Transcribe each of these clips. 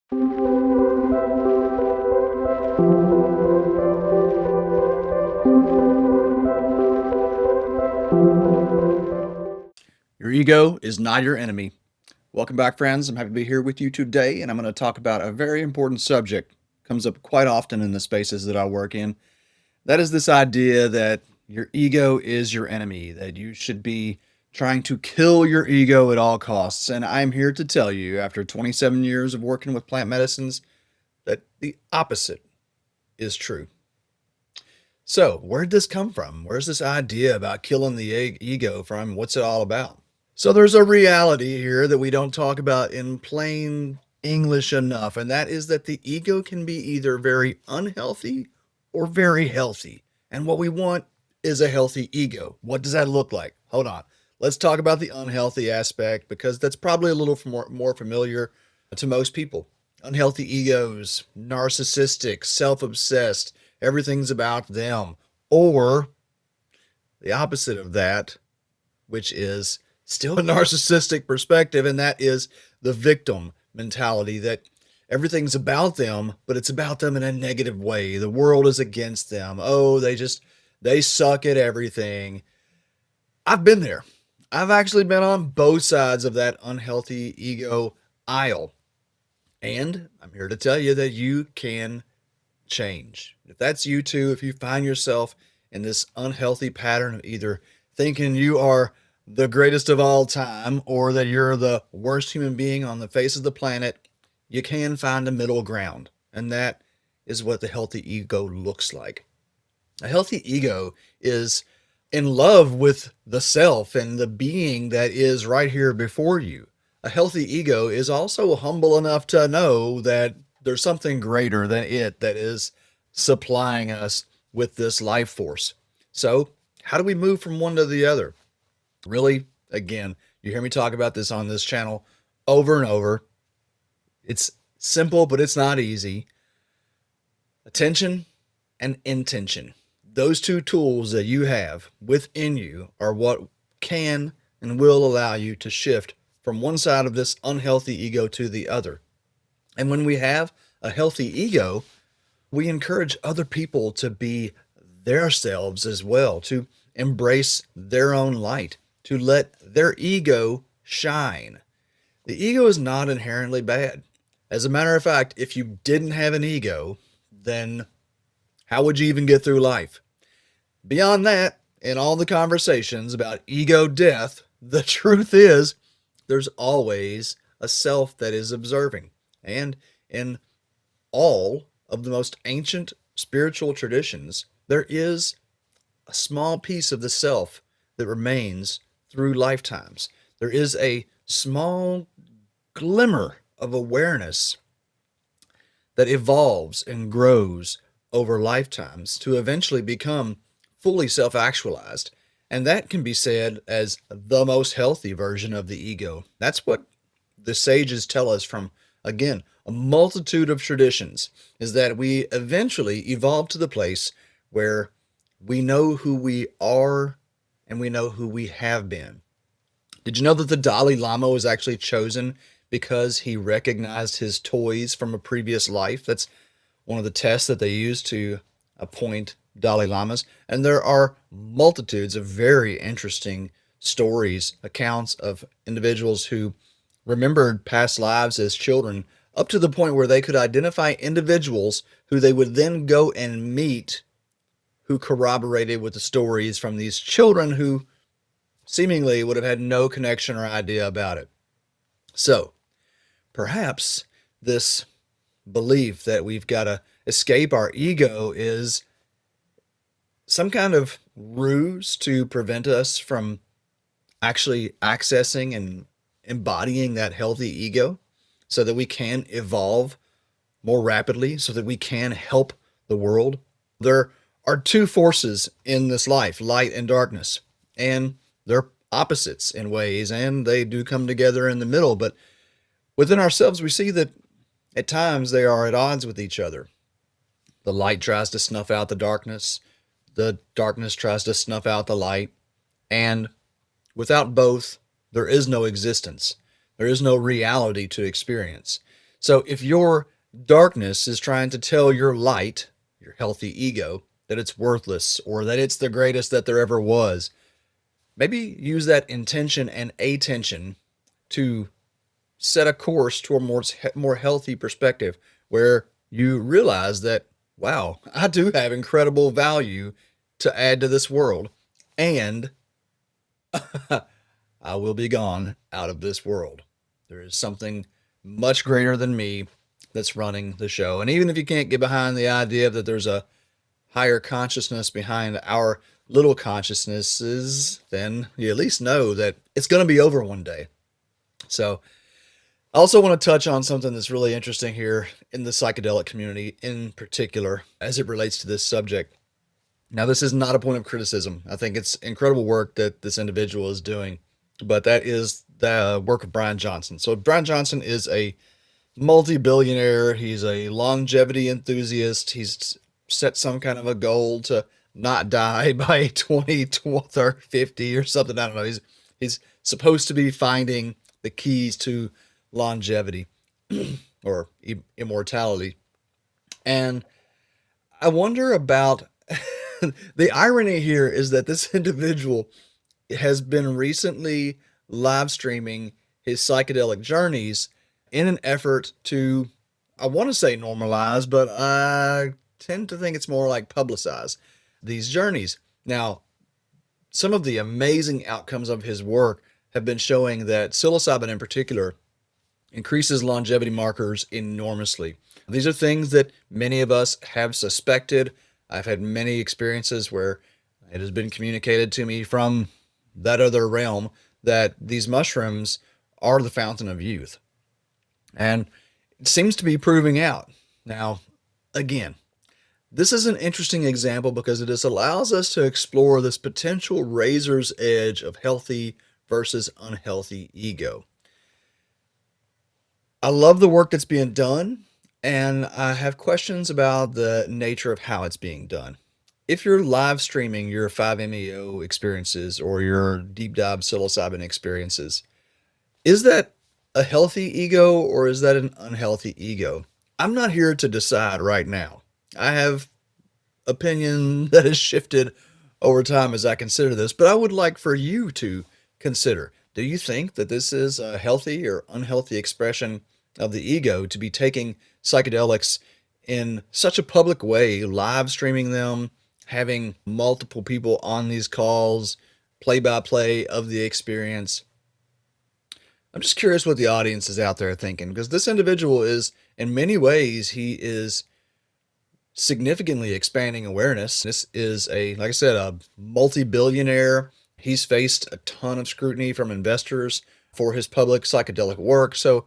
Your ego is not your enemy. Welcome back, friends. I'm happy to be here with you today, and I'm going to talk about a very important subject. Comes up quite often in the spaces that I work in. That is this idea that your ego is your enemy, that you should be trying to kill your ego at all costs. And I'm here to tell you, after 27 years of working with plant medicines, that the opposite is true. So, where'd this come from? Where's this idea about killing the ego from? What's it all about? So there's a reality here that we don't talk about in plain English enough, and that is that the ego can be either very unhealthy or very healthy. And what we want is a healthy ego. What does that look like? Hold on. Let's talk about the unhealthy aspect because that's probably a little more familiar to most people. Unhealthy egos, narcissistic, self obsessed, everything's about them. Or the opposite of that, which is still a narcissistic perspective, and that is the victim mentality that everything's about them, but it's about them in a negative way. The world is against them. Oh, they suck at everything. I've been there. I've actually been on both sides of that unhealthy ego aisle. And I'm here to tell you that you can change. If that's you too, if you find yourself in this unhealthy pattern of either thinking you are the greatest of all time or that you're the worst human being on the face of the planet, you can find a middle ground. And that is what the healthy ego looks like. A healthy ego is in love with the self and the being that is right here before you. A healthy ego is also humble enough to know that there's something greater than it that is supplying us with this life force. So, how do we move from one to the other? Really, again, you hear me talk about this on this channel over and over. It's simple, but it's not easy. Attention and intention. Those two tools that you have within you are what can and will allow you to shift from one side of this unhealthy ego to the other. And when we have a healthy ego, we encourage other people to be themselves as well, to embrace their own light, to let their ego shine. The ego is not inherently bad. As a matter of fact, if you didn't have an ego, then how would you even get through life? Beyond that, in all the conversations about ego death, the truth is there's always a self that is observing. And in all of the most ancient spiritual traditions, there is a small piece of the self that remains through lifetimes. There is a small glimmer of awareness that evolves and grows over lifetimes to eventually become fully self actualized. And that can be said as the most healthy version of the ego. That's what the sages tell us from, again, a multitude of traditions, is that we eventually evolve to the place where we know who we are and we know who we have been. Did you know that the Dalai Lama was actually chosen because he recognized his toys from a previous life? That's one of the tests that they use to appoint Dalai Lamas. And there are multitudes of very interesting stories, accounts of individuals who remembered past lives as children up to the point where they could identify individuals who they would then go and meet who corroborated with the stories from these children who seemingly would have had no connection or idea about it. So, perhaps this belief that we've got to escape our ego is some kind of ruse to prevent us from actually accessing and embodying that healthy ego so that we can evolve more rapidly, so that we can help the world. There are two forces in this life, light and darkness, and they're opposites in ways, and they do come together in the middle. But within ourselves, we see that at times they are at odds with each other. The light tries to snuff out the darkness tries to snuff out the light, and without both, there is no existence. There is no reality to experience. So if your darkness is trying to tell your light, your healthy ego, that it's worthless or that it's the greatest that there ever was, maybe use that intention and attention to set a course to a more healthy perspective where you realize that, wow, I do have incredible value to add to this world, and I will be gone out of this world. There is something much greater than me that's running the show. And even if you can't get behind the idea that there's a higher consciousness behind our little consciousnesses, then you at least know that it's going to be over one day. So, I also want to touch on something that's really interesting here in the psychedelic community, in particular, as it relates to this subject. Now, this is not a point of criticism. I think it's incredible work that this individual is doing, but that is the work of Brian Johnson. So, Brian Johnson is a multi-billionaire. He's a longevity enthusiast. He's set some kind of a goal to not die by 20, 30, 50 or something. I don't know. He's supposed to be finding the keys to longevity or immortality. And I wonder about the irony here is that this individual has been recently live streaming his psychedelic journeys in an effort to, I want to say normalize, but I tend to think it's more like publicize these journeys. Now, some of the amazing outcomes of his work have been showing that psilocybin in particular increases longevity markers enormously. These are things that many of us have suspected. I've had many experiences where it has been communicated to me from that other realm that these mushrooms are the fountain of youth. And it seems to be proving out. Now, again, this is an interesting example because it just allows us to explore this potential razor's edge of healthy versus unhealthy ego. I love the work that's being done, and I have questions about the nature of how it's being done. If you're live streaming your 5-MeO experiences or your deep dive psilocybin experiences, is that a healthy ego or is that an unhealthy ego? I'm not here to decide right now. I have opinion that has shifted over time as I consider this, but I would like for you to consider. Do you think that this is a healthy or unhealthy expression of the ego to be taking psychedelics in such a public way, live streaming them, having multiple people on these calls, play by play of the experience? I'm just curious what the audience is out there thinking because this individual is, in many ways, he is significantly expanding awareness. This is like I said, a multi-billionaire. He's faced a ton of scrutiny from investors for his public psychedelic work. So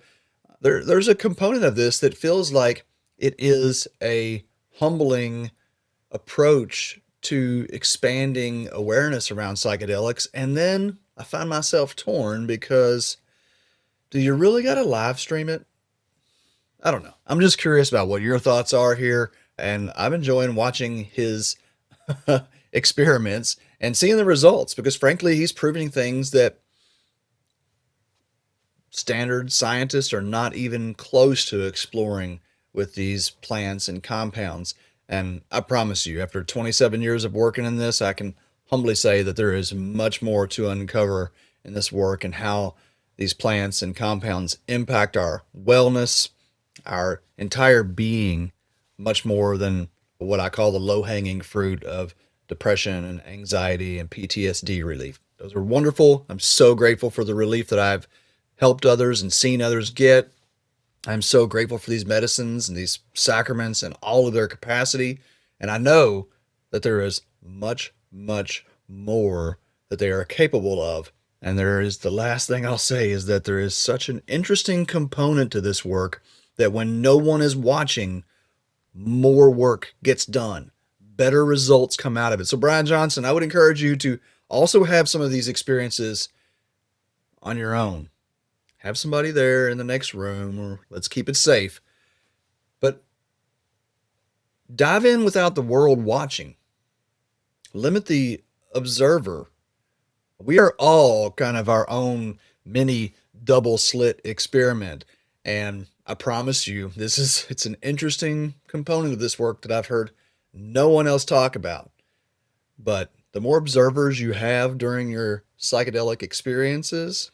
there's a component of this that feels like it is a humbling approach to expanding awareness around psychedelics. And then I find myself torn because do you really got to live stream it? I don't know. I'm just curious about what your thoughts are here. And I'm enjoying watching his experiments and seeing the results because, frankly, he's proving things that standard scientists are not even close to exploring with these plants and compounds. And I promise you, after 27 years of working in this, I can humbly say that there is much more to uncover in this work and how these plants and compounds impact our wellness, our entire being, much more than what I call the low hanging fruit of depression and anxiety and PTSD relief. Those are wonderful. I'm so grateful for the relief that I've helped others and seen others get. I'm so grateful for these medicines and these sacraments and all of their capacity. And I know that there is much, much more that they are capable of. And there is the last thing I'll say is that there is such an interesting component to this work that when no one is watching, more work gets done. Better results come out of it. So, Brian Johnson, I would encourage you to also have some of these experiences on your own. Have somebody there in the next room, or let's keep it safe. But dive in without the world watching. Limit the observer. We are all kind of our own mini double slit experiment. And I promise you, it's an interesting component of this work that I've heard no one else talk about. But the more observers you have during your psychedelic experiences,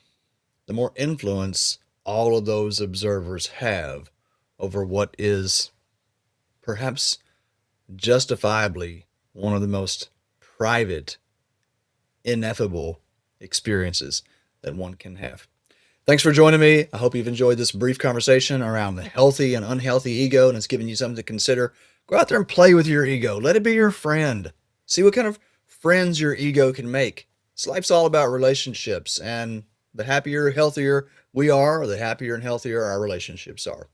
the more influence all of those observers have over what is perhaps justifiably one of the most private, ineffable experiences that one can have. Thanks for joining me. I hope you've enjoyed this brief conversation around the healthy and unhealthy ego, and it's given you something to consider. Go out there and play with your ego. Let it be your friend. See what kind of friends your ego can make. This life's all about relationships, and the happier, healthier we are, the happier and healthier our relationships are.